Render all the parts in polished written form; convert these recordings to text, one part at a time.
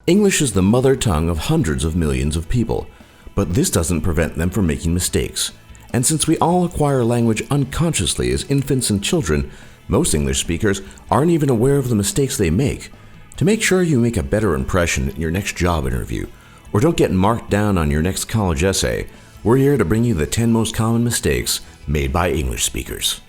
English is the mother tongue of hundreds of millions of people, but this doesn't prevent them from making mistakes. And since we all acquire language unconsciously as infants and children, most English speakers aren't even aware of the mistakes they make. To make sure you make a better impression in your next job interview, or don't get marked down on your next college essay, we're here to bring you the 10 most common mistakes made by English speakers.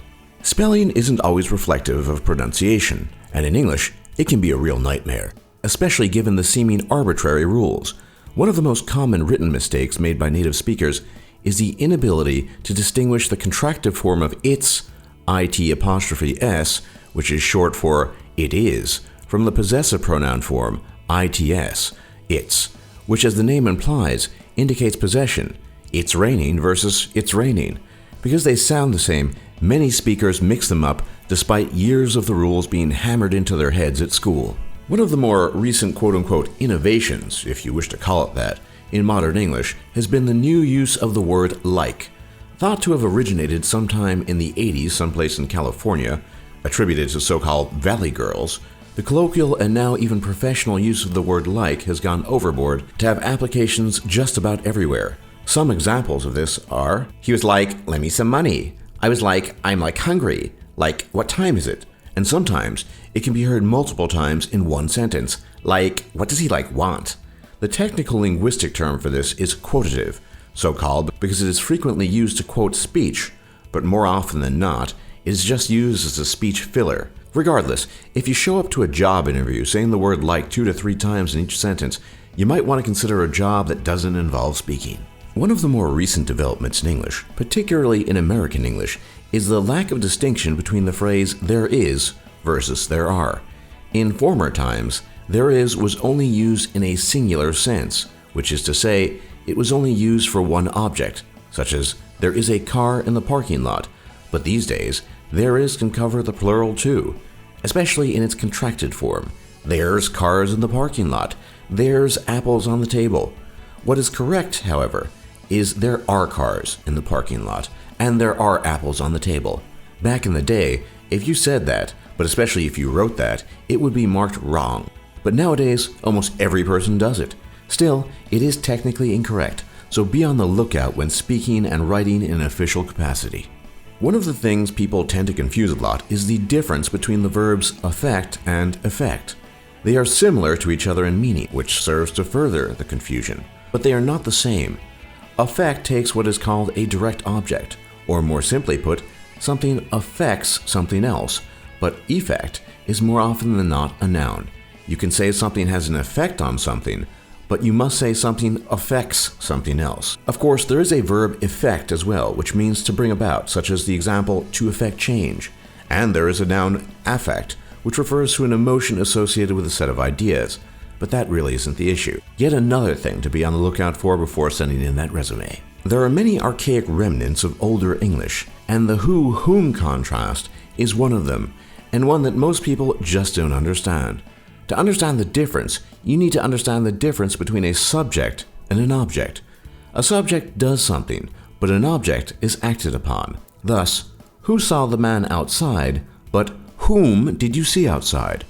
Spelling isn't always reflective of pronunciation, and in English, it can be a real nightmare, especially given the seeming arbitrary rules. One of the most common written mistakes made by native speakers is the inability to distinguish the contractive form of its, it''s, which is short for it is, from the possessive pronoun form its, its, which as the name implies, indicates possession. It's raining versus it's raining. Because they sound the same, many speakers mix them up despite years of the rules being hammered into their heads at school. One of the more recent quote-unquote innovations, if you wish to call it that, in modern English has been the new use of the word like. Thought to have originated sometime in the 80s someplace in California, attributed to so-called Valley Girls, the colloquial and now even professional use of the word like has gone overboard to have applications just about everywhere. Some examples of this are, he was like, lend me some money. I was like, I'm like hungry. Like, what time is it? And sometimes it can be heard multiple times in one sentence, like, what does he like want? The technical linguistic term for this is quotative, so called because it is frequently used to quote speech, but more often than not, it is just used as a speech filler. Regardless, if you show up to a job interview saying the word like 2 to 3 times in each sentence, you might want to consider a job that doesn't involve speaking. One of the more recent developments in English, particularly in American English, is the lack of distinction between the phrase there is versus there are. In former times, there is was only used in a singular sense, which is to say, it was only used for one object, such as there is a car in the parking lot, but these days, there is can cover the plural too, especially in its contracted form. There's cars in the parking lot. There's apples on the table. What is correct, however, is there are cars in the parking lot, and there are apples on the table. Back in the day, if you said that, but especially if you wrote that, it would be marked wrong. But nowadays, almost every person does it. Still, it is technically incorrect, so be on the lookout when speaking and writing in an official capacity. One of the things people tend to confuse a lot is the difference between the verbs affect and effect. They are similar to each other in meaning, which serves to further the confusion, but they are not the same. Affect takes what is called a direct object, or more simply put, something affects something else, but effect is more often than not a noun. You can say something has an effect on something, but you must say something affects something else. Of course, there is a verb effect as well, which means to bring about, such as the example, to effect change. And there is a noun affect, which refers to an emotion associated with a set of ideas. But that really isn't the issue. Yet another thing to be on the lookout for before sending in that resume. There are many archaic remnants of older English, and the who-whom contrast is one of them, and one that most people just don't understand. To understand the difference, you need to understand the difference between a subject and an object. A subject does something, but an object is acted upon. Thus, who saw the man outside, but whom did you see outside?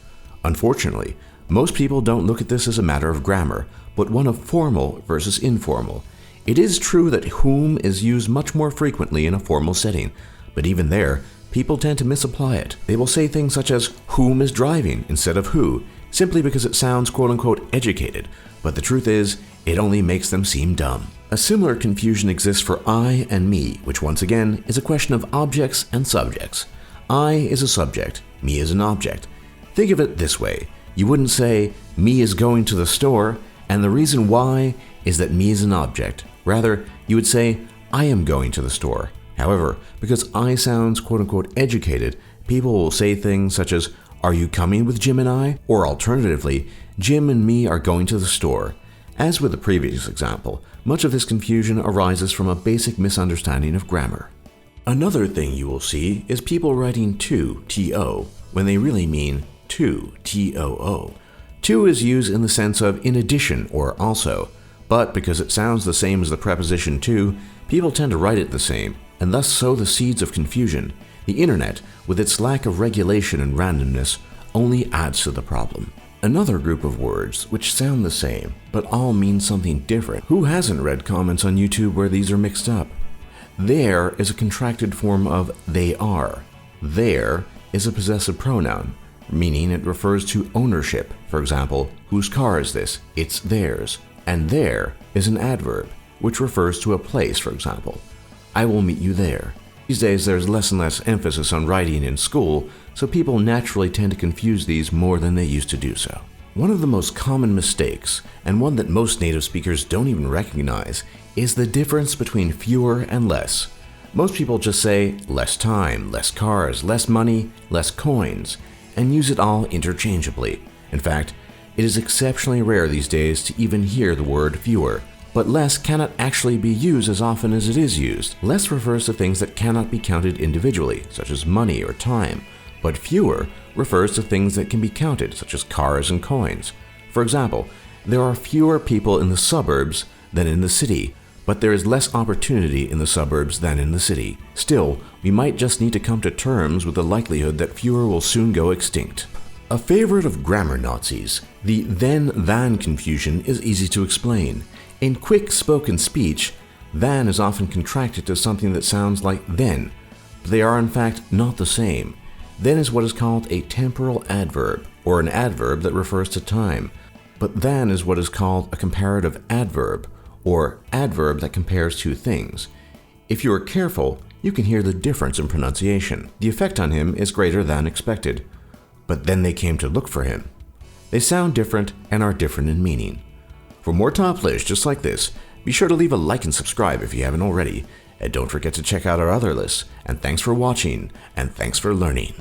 Unfortunately, most people don't look at this as a matter of grammar, but one of formal versus informal. It is true that whom is used much more frequently in a formal setting, but even there, people tend to misapply it. They will say things such as whom is driving instead of who, simply because it sounds quote-unquote educated, but the truth is, it only makes them seem dumb. A similar confusion exists for I and me, which once again is a question of objects and subjects. I is a subject, me is an object. Think of it this way, you wouldn't say, me is going to the store, and the reason why is that me is an object. Rather, you would say, I am going to the store. However, because I sounds quote-unquote educated, people will say things such as, are you coming with Jim and I? Or alternatively, Jim and me are going to the store. As with the previous example, much of this confusion arises from a basic misunderstanding of grammar. Another thing you will see is people writing to, T-O, when they really mean to, T-O-O. To is used in the sense of in addition or also, but because it sounds the same as the preposition to, people tend to write it the same, and thus sow the seeds of confusion. The internet, with its lack of regulation and randomness, only adds to the problem. Another group of words which sound the same, but all mean something different. Who hasn't read comments on YouTube where these are mixed up? There is a contracted form of they are. There is a possessive pronoun, meaning it refers to ownership. For example, whose car is this? It's theirs. And there is an adverb, which refers to a place, for example. I will meet you there. These days there's less and less emphasis on writing in school, so people naturally tend to confuse these more than they used to do so. One of the most common mistakes, and one that most native speakers don't even recognize, is the difference between fewer and less. Most people just say less time, less cars, less money, less coins, and use it all interchangeably. In fact, it is exceptionally rare these days to even hear the word fewer. But less cannot actually be used as often as it is used. Less refers to things that cannot be counted individually, such as money or time, but fewer refers to things that can be counted, such as cars and coins. For example, there are fewer people in the suburbs than in the city, but there is less opportunity in the suburbs than in the city. Still, we might just need to come to terms with the likelihood that fewer will soon go extinct. A favorite of grammar Nazis, the then-than confusion is easy to explain. In quick spoken speech, than is often contracted to something that sounds like then, but they are in fact not the same. Then is what is called a temporal adverb, or an adverb that refers to time, but than is what is called a comparative adverb, or adverb that compares two things. If you are careful, you can hear the difference in pronunciation. The effect on him is greater than expected, but then they came to look for him. They sound different and are different in meaning. For more top lists just like this, be sure to leave a like and subscribe if you haven't already, and don't forget to check out our other lists. And thanks for watching, and thanks for learning.